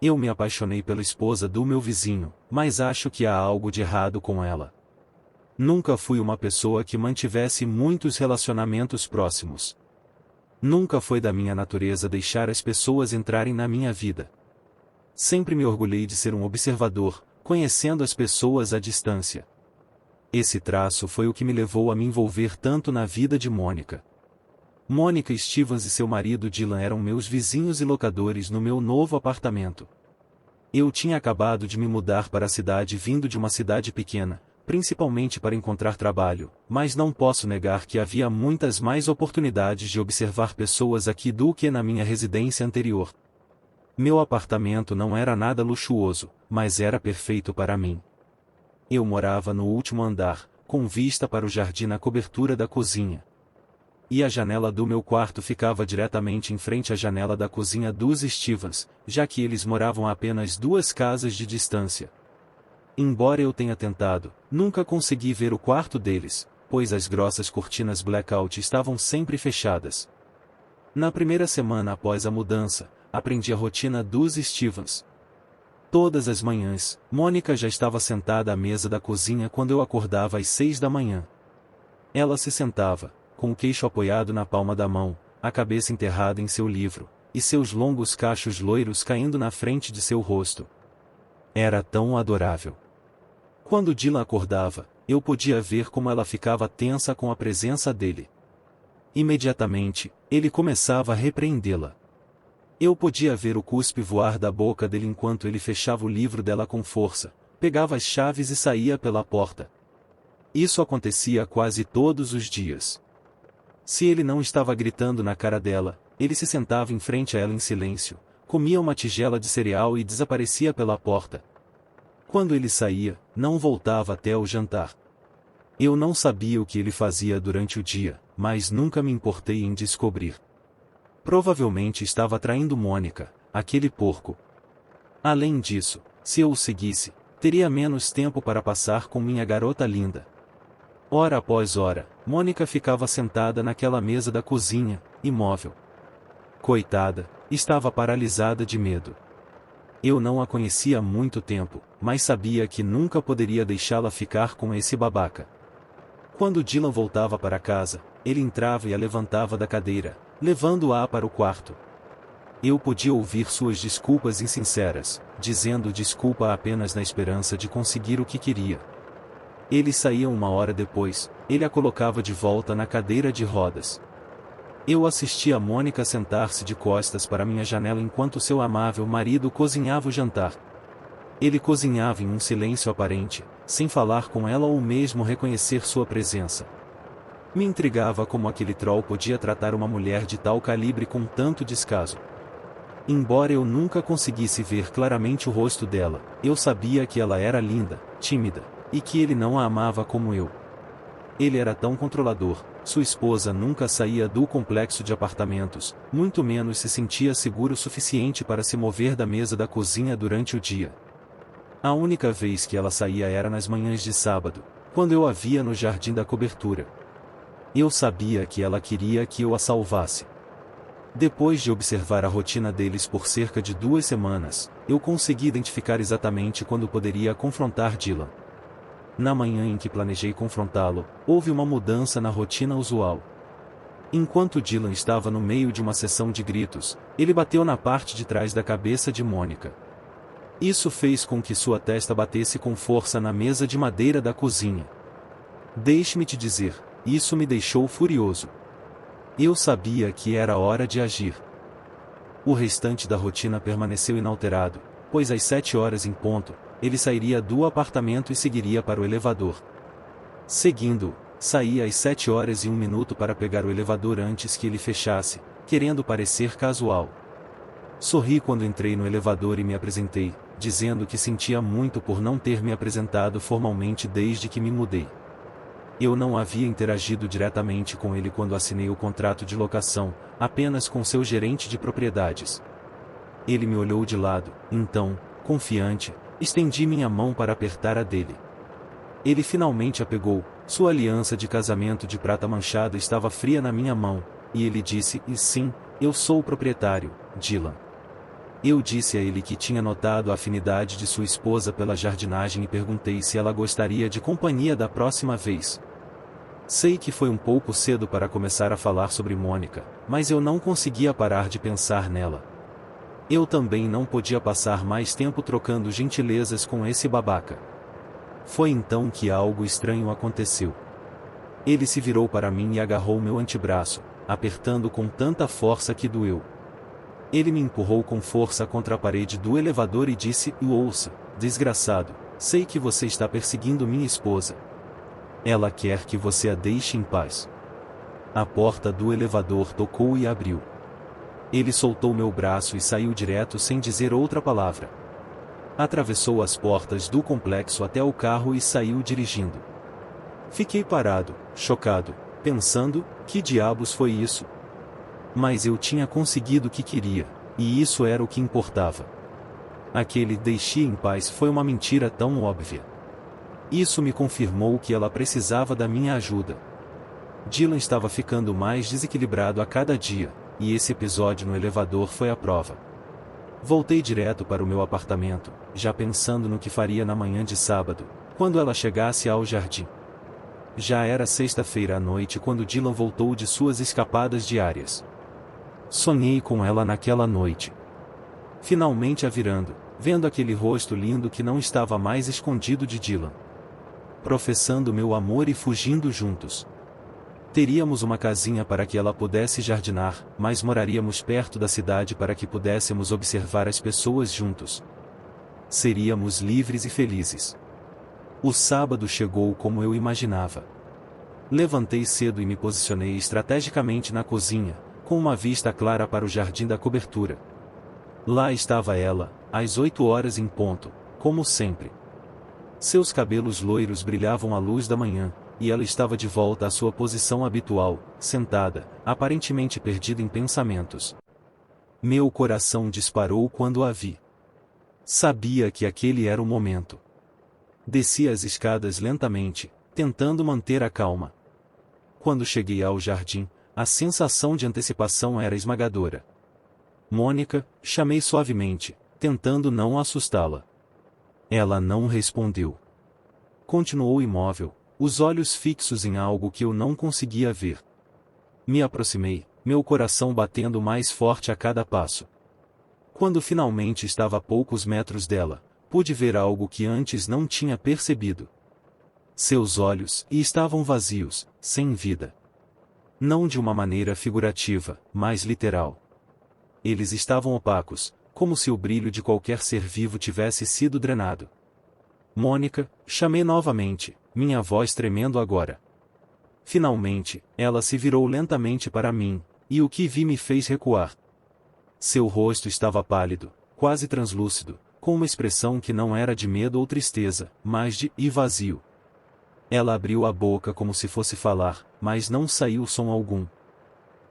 Eu me apaixonei pela esposa do meu vizinho, mas acho que há algo de errado com ela. Nunca fui uma pessoa que mantivesse muitos relacionamentos próximos. Nunca foi da minha natureza deixar as pessoas entrarem na minha vida. Sempre me orgulhei de ser um observador, conhecendo as pessoas à distância. Esse traço foi o que me levou a me envolver tanto na vida de Mônica. Mônica Stevens e seu marido Dylan eram meus vizinhos e locadores no meu novo apartamento. Eu tinha acabado de me mudar para a cidade vindo de uma cidade pequena, principalmente para encontrar trabalho, mas não posso negar que havia muitas mais oportunidades de observar pessoas aqui do que na minha residência anterior. Meu apartamento não era nada luxuoso, mas era perfeito para mim. Eu morava no último andar, com vista para o jardim na cobertura da cozinha. E a janela do meu quarto ficava diretamente em frente à janela da cozinha dos Stevens, já que eles moravam a apenas 2 casas de distância. Embora eu tenha tentado, nunca consegui ver o quarto deles, pois as grossas cortinas blackout estavam sempre fechadas. Na primeira semana após a mudança, aprendi a rotina dos Stevens. Todas as manhãs, Mônica já estava sentada à mesa da cozinha quando eu acordava às 6 da manhã. Ela se sentava, com o queixo apoiado na palma da mão, a cabeça enterrada em seu livro, e seus longos cachos loiros caindo na frente de seu rosto. Era tão adorável. Quando Dylan acordava, eu podia ver como ela ficava tensa com a presença dele. Imediatamente, ele começava a repreendê-la. Eu podia ver o cuspe voar da boca dele enquanto ele fechava o livro dela com força, pegava as chaves e saía pela porta. Isso acontecia quase todos os dias. Se ele não estava gritando na cara dela, ele se sentava em frente a ela em silêncio, comia uma tigela de cereal e desaparecia pela porta. Quando ele saía, não voltava até o jantar. Eu não sabia o que ele fazia durante o dia, mas nunca me importei em descobrir. Provavelmente estava traindo Mônica, aquele porco. Além disso, se eu o seguisse, teria menos tempo para passar com minha garota linda. Hora após hora, Mônica ficava sentada naquela mesa da cozinha, imóvel. Coitada, estava paralisada de medo. Eu não a conhecia há muito tempo, mas sabia que nunca poderia deixá-la ficar com esse babaca. Quando Dylan voltava para casa, ele entrava e a levantava da cadeira, levando-a para o quarto. Eu podia ouvir suas desculpas insinceras, dizendo desculpa apenas na esperança de conseguir o que queria. Eles saíam 1 hora depois, ele a colocava de volta na cadeira de rodas. Eu assistia Mônica sentar-se de costas para minha janela enquanto seu amável marido cozinhava o jantar. Ele cozinhava em um silêncio aparente, sem falar com ela ou mesmo reconhecer sua presença. Me intrigava como aquele troll podia tratar uma mulher de tal calibre com tanto descaso. Embora eu nunca conseguisse ver claramente o rosto dela, eu sabia que ela era linda, tímida, e que ele não a amava como eu. Ele era tão controlador, sua esposa nunca saía do complexo de apartamentos, muito menos se sentia seguro o suficiente para se mover da mesa da cozinha durante o dia. A única vez que ela saía era nas manhãs de sábado, quando eu a via no jardim da cobertura. Eu sabia que ela queria que eu a salvasse. Depois de observar a rotina deles por cerca de 2 semanas, eu consegui identificar exatamente quando poderia confrontar Dylan. Na manhã em que planejei confrontá-lo, houve uma mudança na rotina usual. Enquanto Dylan estava no meio de uma sessão de gritos, ele bateu na parte de trás da cabeça de Mônica. Isso fez com que sua testa batesse com força na mesa de madeira da cozinha. Deixe-me te dizer, isso me deixou furioso. Eu sabia que era hora de agir. O restante da rotina permaneceu inalterado, pois às 7 horas em ponto, ele sairia do apartamento e seguiria para o elevador. Seguindo-o, saía às 7 horas e 1 minuto para pegar o elevador antes que ele fechasse, querendo parecer casual. Sorri quando entrei no elevador e me apresentei, dizendo que sentia muito por não ter me apresentado formalmente desde que me mudei. Eu não havia interagido diretamente com ele quando assinei o contrato de locação, apenas com seu gerente de propriedades. Ele me olhou de lado, então, confiante, estendi minha mão para apertar a dele. Ele finalmente a pegou, sua aliança de casamento de prata manchada estava fria na minha mão, e ele disse, e sim, eu sou o proprietário, Dylan. Eu disse a ele que tinha notado a afinidade de sua esposa pela jardinagem e perguntei se ela gostaria de companhia da próxima vez. Sei que foi um pouco cedo para começar a falar sobre Mônica, mas eu não conseguia parar de pensar nela. Eu também não podia passar mais tempo trocando gentilezas com esse babaca. Foi então que algo estranho aconteceu. Ele se virou para mim e agarrou meu antebraço, apertando com tanta força que doeu. Ele me empurrou com força contra a parede do elevador e disse: "Ouça, desgraçado, sei que você está perseguindo minha esposa. Ela quer que você a deixe em paz." A porta do elevador tocou e abriu. Ele soltou meu braço e saiu direto sem dizer outra palavra. Atravessou as portas do complexo até o carro e saiu dirigindo. Fiquei parado, chocado, pensando: que diabos foi isso? Mas eu tinha conseguido o que queria, e isso era o que importava. Aquele "deixe em paz" foi uma mentira tão óbvia. Isso me confirmou que ela precisava da minha ajuda. Dylan estava ficando mais desequilibrado a cada dia, e esse episódio no elevador foi a prova. Voltei direto para o meu apartamento, já pensando no que faria na manhã de sábado, quando ela chegasse ao jardim. Já era sexta-feira à noite quando Dylan voltou de suas escapadas diárias. Sonhei com ela naquela noite. Finalmente a virando, vendo aquele rosto lindo que não estava mais escondido de Dylan. Professando meu amor e fugindo juntos. Teríamos uma casinha para que ela pudesse jardinar, mas moraríamos perto da cidade para que pudéssemos observar as pessoas juntos. Seríamos livres e felizes. O sábado chegou como eu imaginava. Levantei cedo e me posicionei estrategicamente na cozinha, com uma vista clara para o jardim da cobertura. Lá estava ela, às 8 horas em ponto, como sempre. Seus cabelos loiros brilhavam à luz da manhã, e ela estava de volta à sua posição habitual, sentada, aparentemente perdida em pensamentos. Meu coração disparou quando a vi. Sabia que aquele era o momento. Desci as escadas lentamente, tentando manter a calma. Quando cheguei ao jardim, a sensação de antecipação era esmagadora. "Mônica", chamei suavemente, tentando não assustá-la. Ela não respondeu. Continuou imóvel, os olhos fixos em algo que eu não conseguia ver. Me aproximei, meu coração batendo mais forte a cada passo. Quando finalmente estava a poucos metros dela, pude ver algo que antes não tinha percebido. Seus olhos estavam vazios, sem vida. Não de uma maneira figurativa, mas literal. Eles estavam opacos, como se o brilho de qualquer ser vivo tivesse sido drenado. "Mônica", chamei novamente, minha voz tremendo agora. Finalmente, ela se virou lentamente para mim, e o que vi me fez recuar. Seu rosto estava pálido, quase translúcido, com uma expressão que não era de medo ou tristeza, mas de vazio. Ela abriu a boca como se fosse falar, mas não saiu som algum.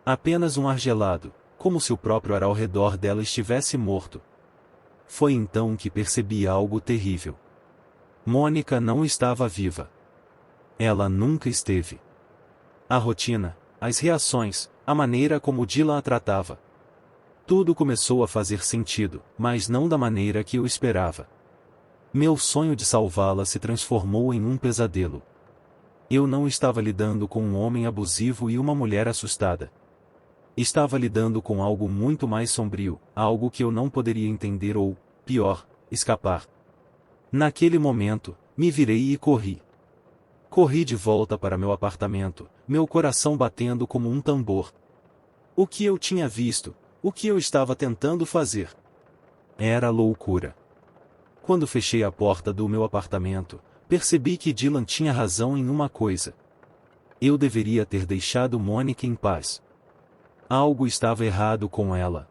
Apenas um ar gelado, como se o próprio ar ao redor dela estivesse morto. Foi então que percebi algo terrível. Mônica não estava viva. Ela nunca esteve. A rotina, as reações, a maneira como Dylan a tratava. Tudo começou a fazer sentido, mas não da maneira que eu esperava. Meu sonho de salvá-la se transformou em um pesadelo. Eu não estava lidando com um homem abusivo e uma mulher assustada. Estava lidando com algo muito mais sombrio, algo que eu não poderia entender ou, pior, escapar. Naquele momento, me virei e corri. Corri de volta para meu apartamento, meu coração batendo como um tambor. O que eu tinha visto, o que eu estava tentando fazer? Era loucura. Quando fechei a porta do meu apartamento, percebi que Dylan tinha razão em uma coisa. Eu deveria ter deixado Mônica em paz. Algo estava errado com ela.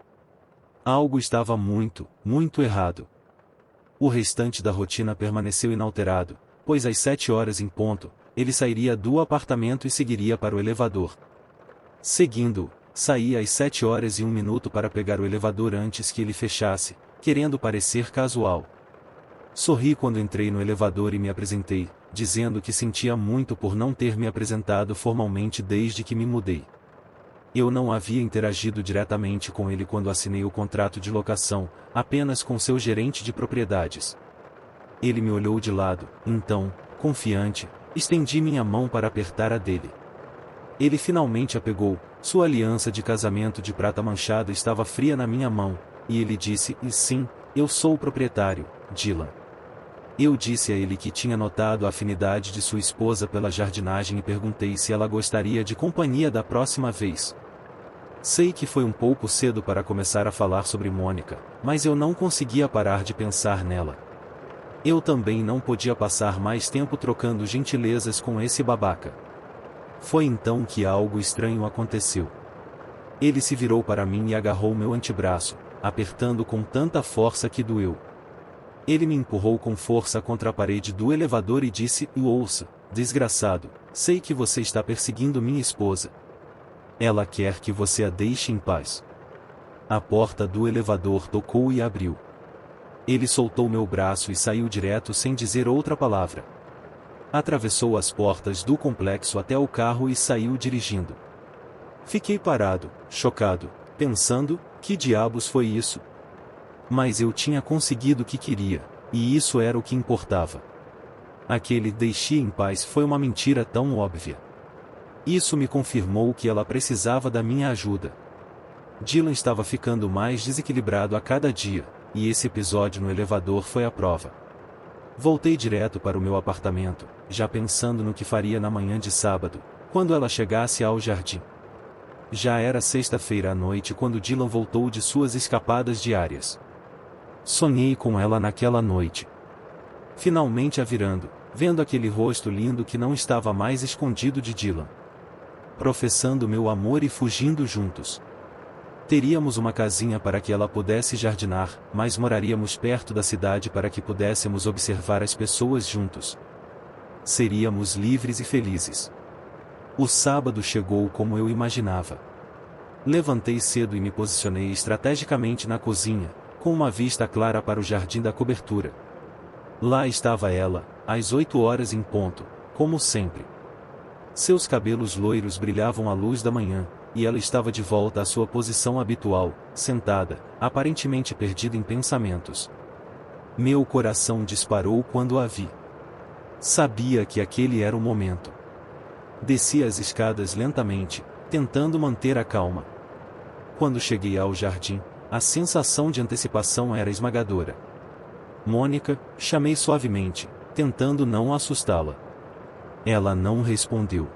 Algo estava muito, muito errado. O restante da rotina permaneceu inalterado, pois às 7 horas em ponto, ele sairia do apartamento e seguiria para o elevador. Seguindo-o, saí às 7 horas e 1 minuto para pegar o elevador antes que ele fechasse, querendo parecer casual. Sorri quando entrei no elevador e me apresentei, dizendo que sentia muito por não ter me apresentado formalmente desde que me mudei. Eu não havia interagido diretamente com ele quando assinei o contrato de locação, apenas com seu gerente de propriedades. Ele me olhou de lado, então, confiante, estendi minha mão para apertar a dele. Ele finalmente a pegou, sua aliança de casamento de prata manchada estava fria na minha mão, e ele disse: "E sim, eu sou o proprietário, Dylan." Eu disse a ele que tinha notado a afinidade de sua esposa pela jardinagem e perguntei se ela gostaria de companhia da próxima vez. Sei que foi um pouco cedo para começar a falar sobre Mônica, mas eu não conseguia parar de pensar nela. Eu também não podia passar mais tempo trocando gentilezas com esse babaca. Foi então que algo estranho aconteceu. Ele se virou para mim e agarrou meu antebraço, apertando com tanta força que doeu. Ele me empurrou com força contra a parede do elevador e disse: "Ouça, desgraçado, sei que você está perseguindo minha esposa. Ela quer que você a deixe em paz." A porta do elevador tocou e abriu. Ele soltou meu braço e saiu direto sem dizer outra palavra. Atravessou as portas do complexo até o carro e saiu dirigindo. Fiquei parado, chocado, pensando: que diabos foi isso? Mas eu tinha conseguido o que queria, e isso era o que importava. Aquele "deixe em paz" foi uma mentira tão óbvia. Isso me confirmou que ela precisava da minha ajuda. Dylan estava ficando mais desequilibrado a cada dia, e esse episódio no elevador foi a prova. Voltei direto para o meu apartamento, já pensando no que faria na manhã de sábado, quando ela chegasse ao jardim. Já era sexta-feira à noite quando Dylan voltou de suas escapadas diárias. Sonhei com ela naquela noite. Finalmente a virando, vendo aquele rosto lindo que não estava mais escondido de Dylan. Professando meu amor e fugindo juntos. Teríamos uma casinha para que ela pudesse jardinar, mas moraríamos perto da cidade para que pudéssemos observar as pessoas juntos. Seríamos livres e felizes. O sábado chegou como eu imaginava. Levantei cedo e me posicionei estrategicamente na cozinha, com uma vista clara para o jardim da cobertura. Lá estava ela, às 8 horas em ponto, como sempre. Seus cabelos loiros brilhavam à luz da manhã, e ela estava de volta à sua posição habitual, sentada, aparentemente perdida em pensamentos. Meu coração disparou quando a vi. Sabia que aquele era o momento. Desci as escadas lentamente, tentando manter a calma. Quando cheguei ao jardim, a sensação de antecipação era esmagadora. "Mônica", chamei suavemente, tentando não assustá-la. Ela não respondeu.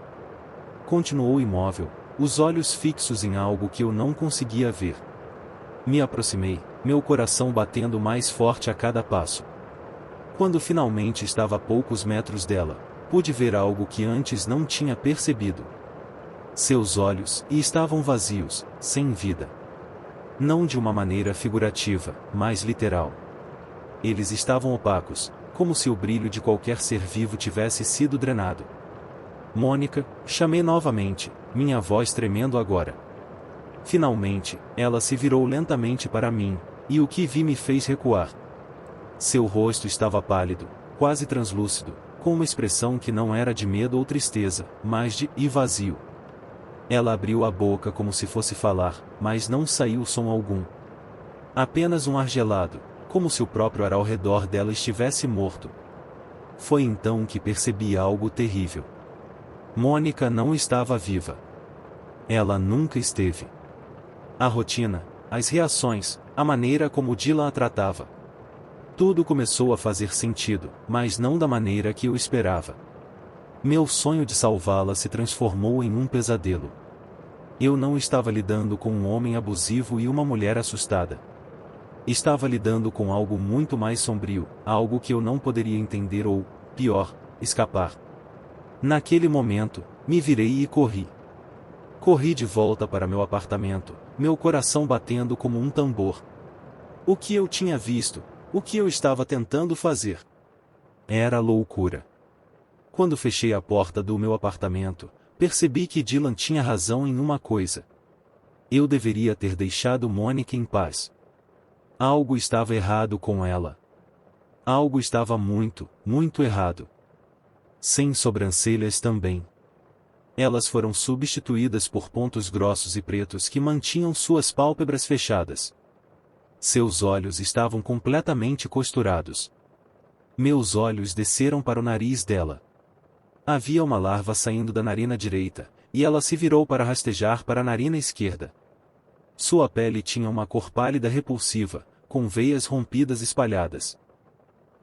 Continuou imóvel, os olhos fixos em algo que eu não conseguia ver. Me aproximei, meu coração batendo mais forte a cada passo. Quando finalmente estava a poucos metros dela, pude ver algo que antes não tinha percebido. Seus olhos estavam vazios, sem vida. Não de uma maneira figurativa, mas literal. Eles estavam opacos, como se o brilho de qualquer ser vivo tivesse sido drenado. "Mônica", chamei novamente, minha voz tremendo agora. Finalmente, ela se virou lentamente para mim, e o que vi me fez recuar. Seu rosto estava pálido, quase translúcido, com uma expressão que não era de medo ou tristeza, mas de vazio. Ela abriu a boca como se fosse falar, mas não saiu som algum. Apenas um ar gelado, como se o próprio ar ao redor dela estivesse morto. Foi então que percebi algo terrível. Mônica não estava viva. Ela nunca esteve. A rotina, as reações, a maneira como Dylan a tratava. Tudo começou a fazer sentido, mas não da maneira que eu esperava. Meu sonho de salvá-la se transformou em um pesadelo. Eu não estava lidando com um homem abusivo e uma mulher assustada. Estava lidando com algo muito mais sombrio, algo que eu não poderia entender ou, pior, escapar. Naquele momento, me virei e corri. Corri de volta para meu apartamento, meu coração batendo como um tambor. O que eu tinha visto, o que eu estava tentando fazer? Era loucura. Quando fechei a porta do meu apartamento, percebi que Dylan tinha razão em uma coisa. Eu deveria ter deixado Mônica em paz. Algo estava errado com ela. Algo estava muito, muito errado. Sem sobrancelhas também. Elas foram substituídas por pontos grossos e pretos que mantinham suas pálpebras fechadas. Seus olhos estavam completamente costurados. Meus olhos desceram para o nariz dela. Havia uma larva saindo da narina direita, e ela se virou para rastejar para a narina esquerda. Sua pele tinha uma cor pálida repulsiva, com veias rompidas espalhadas.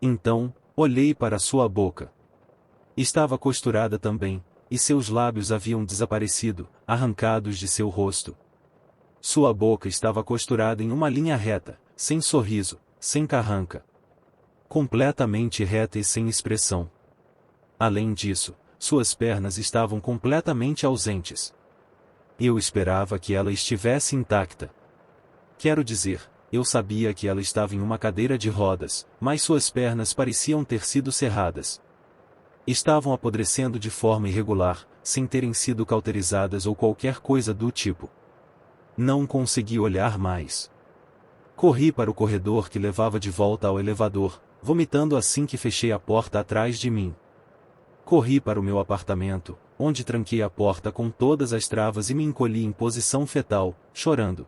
Então, olhei para sua boca. Estava costurada também, e seus lábios haviam desaparecido, arrancados de seu rosto. Sua boca estava costurada em uma linha reta, sem sorriso, sem carranca. Completamente reta e sem expressão. Além disso, suas pernas estavam completamente ausentes. Eu esperava que ela estivesse intacta. Quero dizer, eu sabia que ela estava em uma cadeira de rodas, mas suas pernas pareciam ter sido serradas. Estavam apodrecendo de forma irregular, sem terem sido cauterizadas ou qualquer coisa do tipo. Não consegui olhar mais. Corri para o corredor que levava de volta ao elevador, vomitando assim que fechei a porta atrás de mim. Corri para o meu apartamento, onde tranquei a porta com todas as travas e me encolhi em posição fetal, chorando.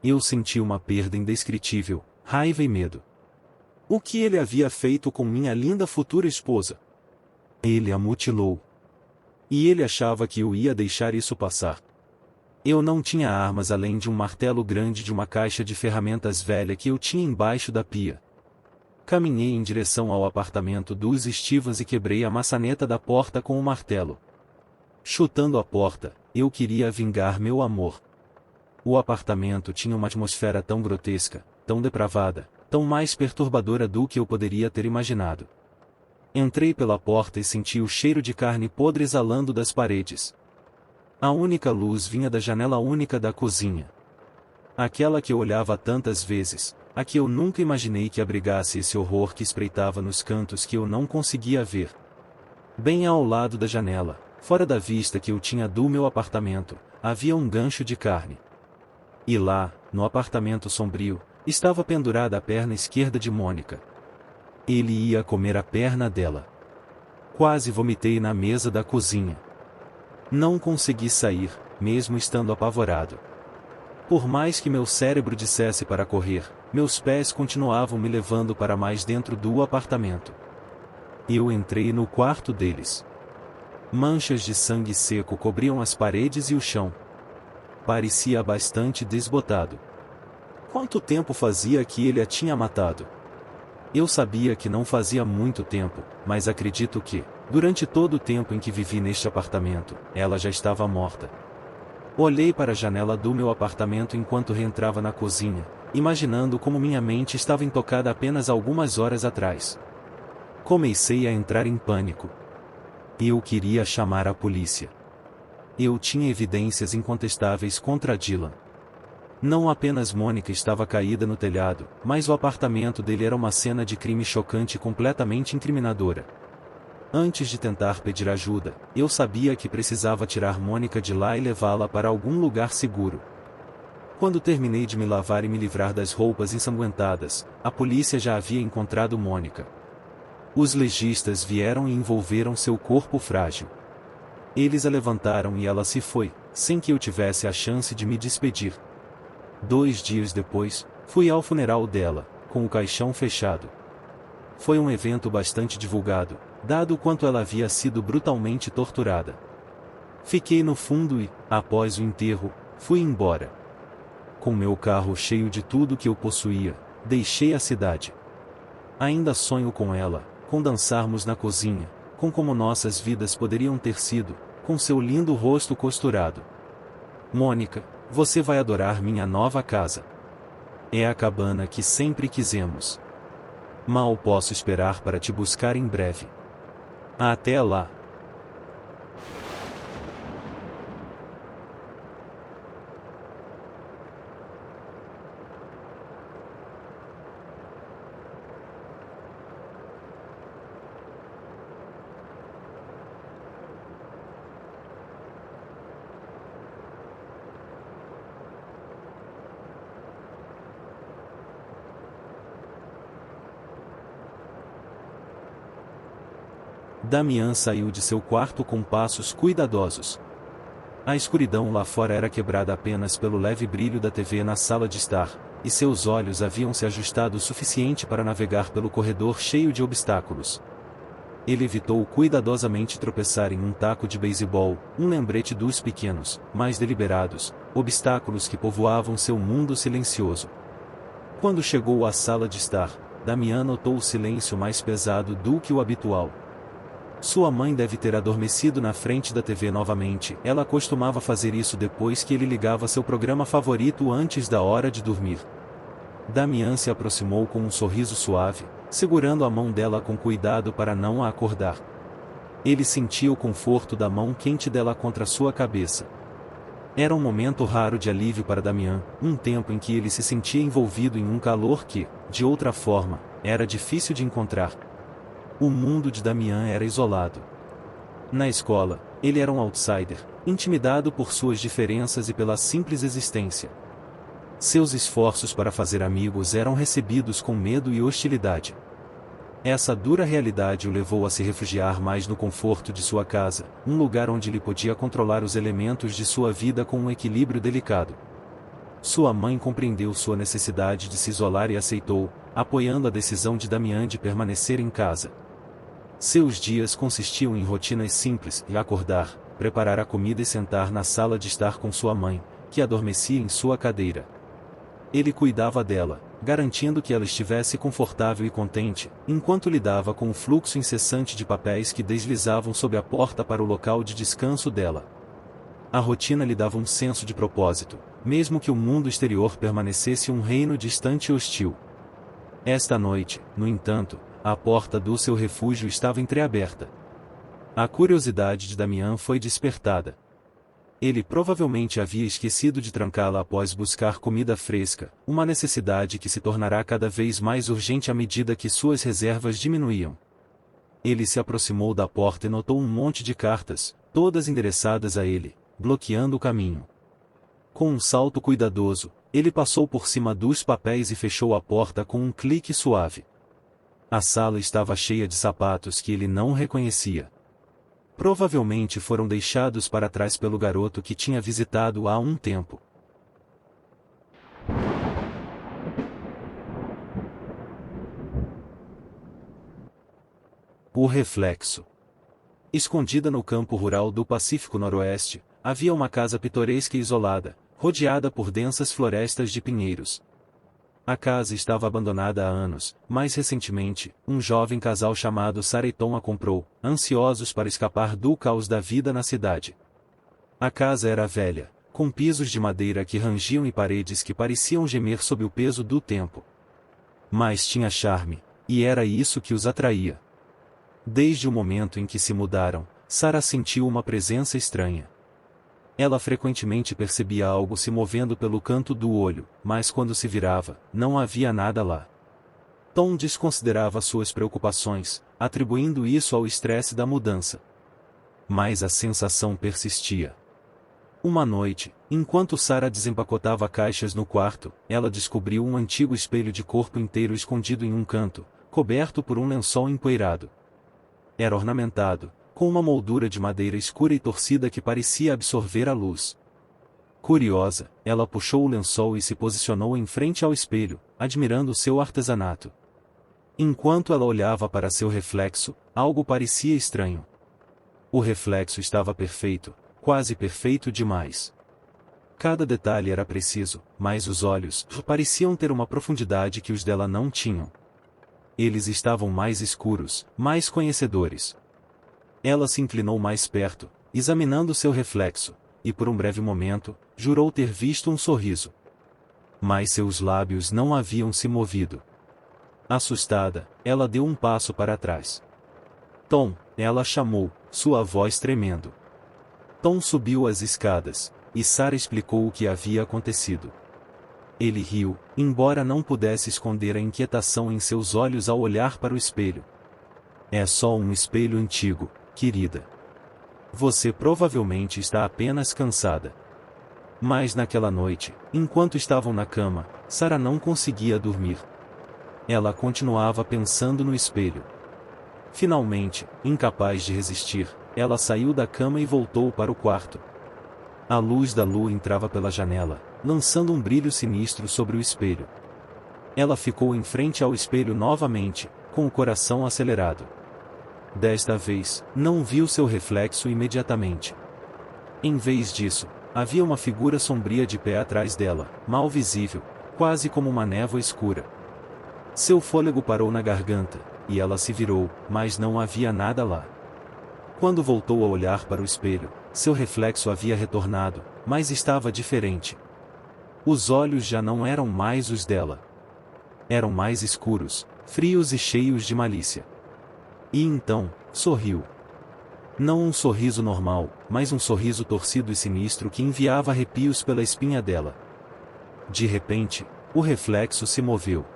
Eu senti uma perda indescritível, raiva e medo. O que ele havia feito com minha linda futura esposa? Ele a mutilou. E ele achava que eu ia deixar isso passar. Eu não tinha armas além de um martelo grande de uma caixa de ferramentas velha que eu tinha embaixo da pia. Caminhei em direção ao apartamento dos Estivas e quebrei a maçaneta da porta com o martelo. Chutando a porta, eu queria vingar meu amor. O apartamento tinha uma atmosfera tão grotesca, tão depravada, tão mais perturbadora do que eu poderia ter imaginado. Entrei pela porta e senti o cheiro de carne podre exalando das paredes. A única luz vinha da janela única da cozinha. Aquela que eu olhava tantas vezes, a que eu nunca imaginei que abrigasse esse horror que espreitava nos cantos que eu não conseguia ver. Bem ao lado da janela, fora da vista que eu tinha do meu apartamento, havia um gancho de carne. E lá, no apartamento sombrio, estava pendurada a perna esquerda de Mônica. Ele ia comer a perna dela. Quase vomitei na mesa da cozinha. Não consegui sair, mesmo estando apavorado. Por mais que meu cérebro dissesse para correr, meus pés continuavam me levando para mais dentro do apartamento. Eu entrei no quarto deles. Manchas de sangue seco cobriam as paredes e o chão. Parecia bastante desbotado. Quanto tempo fazia que ele a tinha matado? Eu sabia que não fazia muito tempo, mas acredito que, durante todo o tempo em que vivi neste apartamento, ela já estava morta. Olhei para a janela do meu apartamento enquanto reentrava na cozinha, imaginando como minha mente estava intocada apenas algumas horas atrás. Comecei a entrar em pânico. Eu queria chamar a polícia. Eu tinha evidências incontestáveis contra Dylan. Não apenas Mônica estava caída no telhado, mas o apartamento dele era uma cena de crime chocante e completamente incriminadora. Antes de tentar pedir ajuda, eu sabia que precisava tirar Mônica de lá e levá-la para algum lugar seguro. Quando terminei de me lavar e me livrar das roupas ensanguentadas, a polícia já havia encontrado Mônica. Os legistas vieram e envolveram seu corpo frágil. Eles a levantaram e ela se foi, sem que eu tivesse a chance de me despedir. 2 dias depois, fui ao funeral dela, com o caixão fechado. Foi um evento bastante divulgado, dado o quanto ela havia sido brutalmente torturada. Fiquei no fundo e, após o enterro, fui embora. Com meu carro cheio de tudo que eu possuía, deixei a cidade. Ainda sonho com ela, com dançarmos na cozinha, com como nossas vidas poderiam ter sido, com seu lindo rosto costurado. Mônica, você vai adorar minha nova casa. É a cabana que sempre quisemos. Mal posso esperar para te buscar em breve. Até lá. Damian saiu de seu quarto com passos cuidadosos. A escuridão lá fora era quebrada apenas pelo leve brilho da TV na sala de estar, e seus olhos haviam se ajustado o suficiente para navegar pelo corredor cheio de obstáculos. Ele evitou cuidadosamente tropeçar em um taco de beisebol, um lembrete dos pequenos, mais deliberados, obstáculos que povoavam seu mundo silencioso. Quando chegou à sala de estar, Damian notou o silêncio mais pesado do que o habitual. Sua mãe deve ter adormecido na frente da TV novamente. Ela costumava fazer isso depois que ele ligava seu programa favorito antes da hora de dormir. Damian se aproximou com um sorriso suave, segurando a mão dela com cuidado para não a acordar. Ele sentia o conforto da mão quente dela contra sua cabeça. Era um momento raro de alívio para Damian, um tempo em que ele se sentia envolvido em um calor que, de outra forma, era difícil de encontrar. O mundo de Damian era isolado. Na escola, ele era um outsider, intimidado por suas diferenças e pela simples existência. Seus esforços para fazer amigos eram recebidos com medo e hostilidade. Essa dura realidade o levou a se refugiar mais no conforto de sua casa, um lugar onde ele podia controlar os elementos de sua vida com um equilíbrio delicado. Sua mãe compreendeu sua necessidade de se isolar e aceitou, apoiando a decisão de Damian de permanecer em casa. Seus dias consistiam em rotinas simples: acordar, preparar a comida e sentar na sala de estar com sua mãe, que adormecia em sua cadeira. Ele cuidava dela, garantindo que ela estivesse confortável e contente, enquanto lidava com o fluxo incessante de papéis que deslizavam sob a porta para o local de descanso dela. A rotina lhe dava um senso de propósito, mesmo que o mundo exterior permanecesse um reino distante e hostil. Esta noite, no entanto, a porta do seu refúgio estava entreaberta. A curiosidade de Damian foi despertada. Ele provavelmente havia esquecido de trancá-la após buscar comida fresca, uma necessidade que se tornará cada vez mais urgente à medida que suas reservas diminuíam. Ele se aproximou da porta e notou um monte de cartas, todas endereçadas a ele, bloqueando o caminho. Com um salto cuidadoso, ele passou por cima dos papéis e fechou a porta com um clique suave. A sala estava cheia de sapatos que ele não reconhecia. Provavelmente foram deixados para trás pelo garoto que tinha visitado há um tempo. O reflexo. Escondida no campo rural do Pacífico Noroeste, havia uma casa pitoresca e isolada, rodeada por densas florestas de pinheiros. A casa estava abandonada há anos. Mais recentemente, um jovem casal chamado Sarah e Tom a comprou, ansiosos para escapar do caos da vida na cidade. A casa era velha, com pisos de madeira que rangiam e paredes que pareciam gemer sob o peso do tempo. Mas tinha charme, e era isso que os atraía. Desde o momento em que se mudaram, Sarah sentiu uma presença estranha. Ela frequentemente percebia algo se movendo pelo canto do olho, mas quando se virava, não havia nada lá. Tom desconsiderava suas preocupações, atribuindo isso ao estresse da mudança. Mas a sensação persistia. Uma noite, enquanto Sarah desempacotava caixas no quarto, ela descobriu um antigo espelho de corpo inteiro escondido em um canto, coberto por um lençol empoeirado. Era ornamentado, com uma moldura de madeira escura e torcida que parecia absorver a luz. Curiosa, ela puxou o lençol e se posicionou em frente ao espelho, admirando seu artesanato. Enquanto ela olhava para seu reflexo, algo parecia estranho. O reflexo estava perfeito, quase perfeito demais. Cada detalhe era preciso, mas os olhos pareciam ter uma profundidade que os dela não tinham. Eles estavam mais escuros, mais conhecedores. Ela se inclinou mais perto, examinando seu reflexo, e por um breve momento, jurou ter visto um sorriso. Mas seus lábios não haviam se movido. Assustada, ela deu um passo para trás. Tom, ela chamou, sua voz tremendo. Tom subiu as escadas, e Sarah explicou o que havia acontecido. Ele riu, embora não pudesse esconder a inquietação em seus olhos ao olhar para o espelho. É só um espelho antigo, querida. Você provavelmente está apenas cansada. Mas naquela noite, enquanto estavam na cama, Sarah não conseguia dormir. Ela continuava pensando no espelho. Finalmente, incapaz de resistir, ela saiu da cama e voltou para o quarto. A luz da lua entrava pela janela, lançando um brilho sinistro sobre o espelho. Ela ficou em frente ao espelho novamente, com o coração acelerado. Desta vez, não viu seu reflexo imediatamente. Em vez disso, havia uma figura sombria de pé atrás dela, mal visível, quase como uma névoa escura. Seu fôlego parou na garganta, e ela se virou, mas não havia nada lá. Quando voltou a olhar para o espelho, seu reflexo havia retornado, mas estava diferente. Os olhos já não eram mais os dela. Eram mais escuros, frios e cheios de malícia. E então, sorriu. Não um sorriso normal, mas um sorriso torcido e sinistro que enviava arrepios pela espinha dela. De repente, o reflexo se moveu.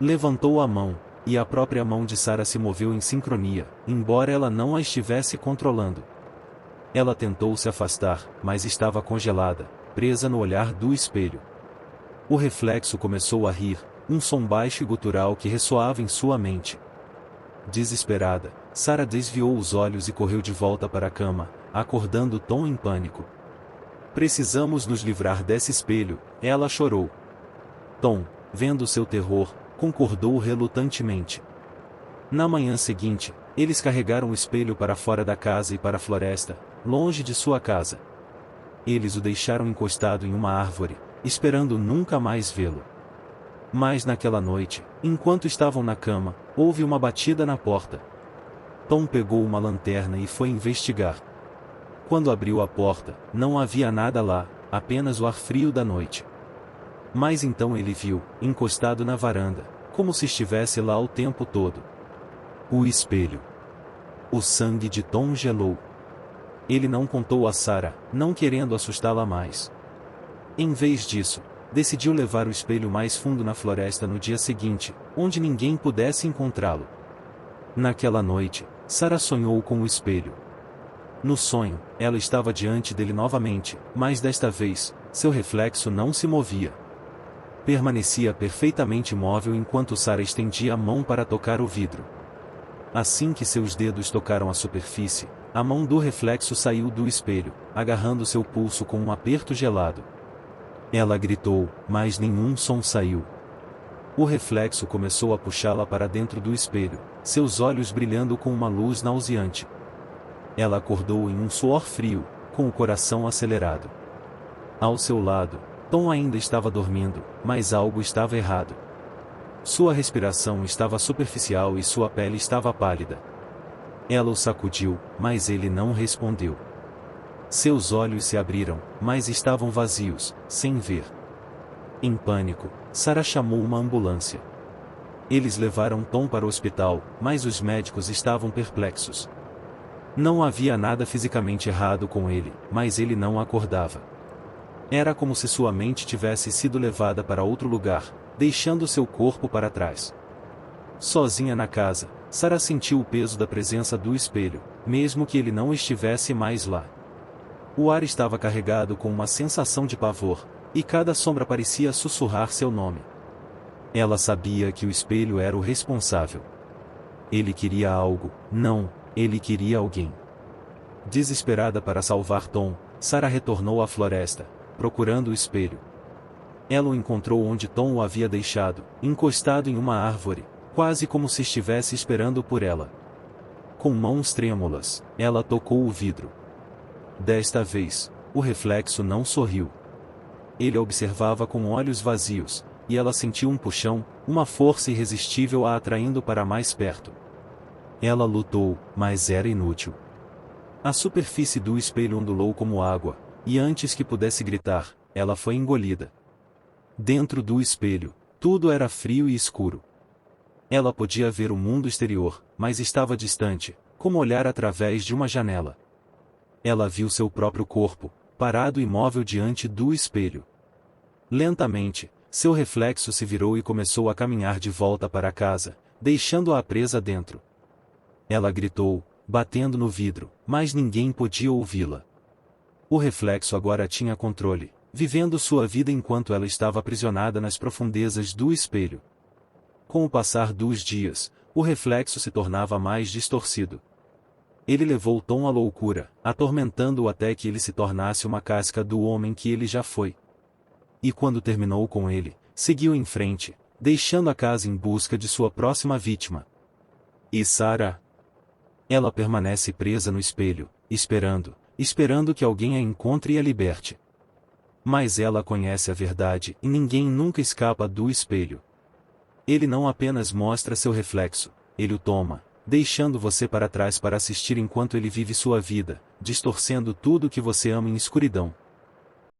Levantou a mão, e a própria mão de Sarah se moveu em sincronia, embora ela não a estivesse controlando. Ela tentou se afastar, mas estava congelada, presa no olhar do espelho. O reflexo começou a rir, um som baixo e gutural que ressoava em sua mente. Desesperada, Sarah desviou os olhos e correu de volta para a cama, acordando Tom em pânico. Precisamos nos livrar desse espelho, ela chorou. Tom, vendo seu terror, concordou relutantemente. Na manhã seguinte, eles carregaram o espelho para fora da casa e para a floresta, longe de sua casa. Eles o deixaram encostado em uma árvore, esperando nunca mais vê-lo. Mas naquela noite, enquanto estavam na cama, houve uma batida na porta. Tom pegou uma lanterna e foi investigar. Quando abriu a porta, não havia nada lá, apenas o ar frio da noite. Mas então ele viu, encostado na varanda, como se estivesse lá o tempo todo, o espelho. O sangue de Tom gelou. Ele não contou a Sarah, não querendo assustá-la mais. Em vez disso, decidiu levar o espelho mais fundo na floresta no dia seguinte, onde ninguém pudesse encontrá-lo. Naquela noite, Sarah sonhou com o espelho. No sonho, ela estava diante dele novamente, mas desta vez, seu reflexo não se movia. Permanecia perfeitamente imóvel enquanto Sarah estendia a mão para tocar o vidro. Assim que seus dedos tocaram a superfície, a mão do reflexo saiu do espelho, agarrando seu pulso com um aperto gelado. Ela gritou, mas nenhum som saiu. O reflexo começou a puxá-la para dentro do espelho, seus olhos brilhando com uma luz nauseante. Ela acordou em um suor frio, com o coração acelerado. Ao seu lado, Tom ainda estava dormindo, mas algo estava errado. Sua respiração estava superficial e sua pele estava pálida. Ela o sacudiu, mas ele não respondeu. Seus olhos se abriram, mas estavam vazios, sem ver. Em pânico, Sarah chamou uma ambulância. Eles levaram Tom para o hospital, mas os médicos estavam perplexos. Não havia nada fisicamente errado com ele, mas ele não acordava. Era como se sua mente tivesse sido levada para outro lugar, deixando seu corpo para trás. Sozinha na casa, Sarah sentiu o peso da presença do espelho, mesmo que ele não estivesse mais lá. O ar estava carregado com uma sensação de pavor, e cada sombra parecia sussurrar seu nome. Ela sabia que o espelho era o responsável. Ele queria algo, não, ele queria alguém. Desesperada para salvar Tom, Sarah retornou à floresta, procurando o espelho. Ela o encontrou onde Tom o havia deixado, encostado em uma árvore, quase como se estivesse esperando por ela. Com mãos trêmulas, ela tocou o vidro. Desta vez, o reflexo não sorriu. Ele a observava com olhos vazios, e ela sentiu um puxão, uma força irresistível a atraindo para mais perto. Ela lutou, mas era inútil. A superfície do espelho ondulou como água, e antes que pudesse gritar, ela foi engolida. Dentro do espelho, tudo era frio e escuro. Ela podia ver o mundo exterior, mas estava distante, como olhar através de uma janela. Ela viu seu próprio corpo, parado imóvel diante do espelho. Lentamente, seu reflexo se virou e começou a caminhar de volta para casa, deixando-a presa dentro. Ela gritou, batendo no vidro, mas ninguém podia ouvi-la. O reflexo agora tinha controle, vivendo sua vida enquanto ela estava aprisionada nas profundezas do espelho. Com o passar dos dias, o reflexo se tornava mais distorcido. Ele levou Tom à loucura, atormentando-o até que ele se tornasse uma casca do homem que ele já foi. E quando terminou com ele, seguiu em frente, deixando a casa em busca de sua próxima vítima. E Sarah? Ela permanece presa no espelho, esperando que alguém a encontre e a liberte. Mas ela conhece a verdade e ninguém nunca escapa do espelho. Ele não apenas mostra seu reflexo, ele o toma, deixando você para trás para assistir enquanto ele vive sua vida, distorcendo tudo que você ama em escuridão.